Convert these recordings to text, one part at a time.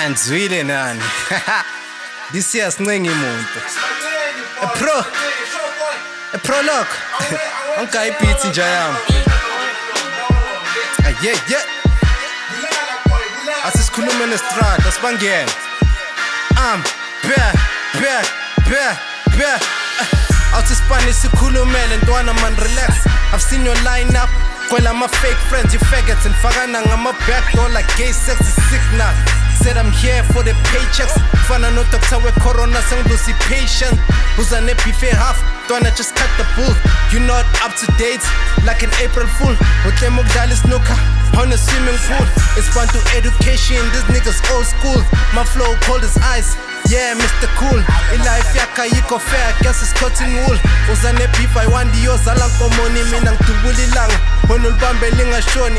Anzwile nani. This year's Nengi muntu. A prologue. Ankai pizzi jayam. Yeah. Asikhuluma nestrada sibangene. Back. Athi Spanish sikhulumele ntwana man relax. I've seen your lineup. Kwela my fake friends, you faggots and fagana ngama backdoor like gay sex is Sicknal. Said I'm here for the paychecks. Fana no doctor we corona senglusi patient. Who's an epife half? Twana just cut the bull. You not up to date like an April Fool. Hotle Mugdali snooker on a swimming pool. It's fun to education, this niggas old school. My flow cold as ice. Yeah, Mr. Cool. Ilife yaka yiko fair, guess it's cotton wool. Uzane beef, I want the yozalang komoni minang tubuli lang. When ulbambe linga shoni,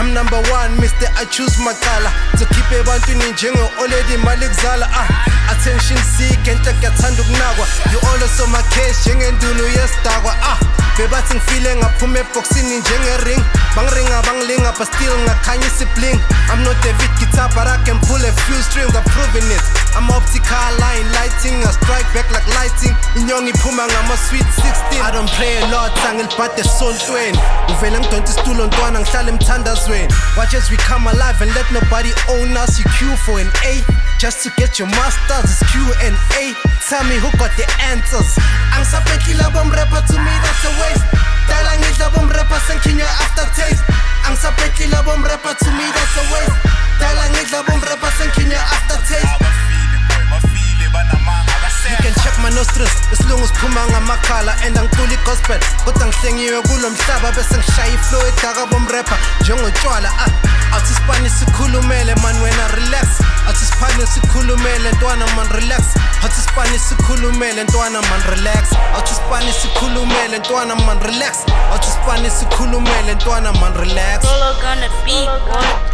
I'm number one, Mr. I choose my color. To keep a bantu ninjengo, already malik zala, attention seek, and take a tanduk nagwa. You also my case, jengen dulu yes dagwa, Bebating feeling, I put me boxing in jenga ring. Bang linga, but still nga kanyi sibling. I'm not David guitar, but I can pull a few strings, I'm proving it. I'm optical line lighting, I strike back like lighting. Inyongi puma ngama sweet 16. I don't play a lot, tangil pate son twain. Uvelang 20 stool on twan ang salim tandazwen. Watch as we come alive and let nobody own us. You queue for an A, just to get your masters. It's Q&A, tell me who got the answers. Ang sapetila bom rapper, to me that's a waste. Dalang itla bom rapper, sanking your aftertaste. Ang sapetila bom rapper, to me that's a waste. Dalang itla bom rapper, sanking your aftertaste. You can check my nostrils, as long as pumanga makala and ang tuli gospel. But ang sengiwe kulom hlaba bese ngishaye flow edaka bom rapper njengo tshwala Athi Spanish sikhulumele man when I relax. Athi Spanish sikhulumele ntwana man relax. Athi Spanish sikhulumele ntwana man relax. Athi Spanish sikhulumele ntwana man relax. Athi Spanish sikhulumele ntwana man relax. Solo gonna beat, boy.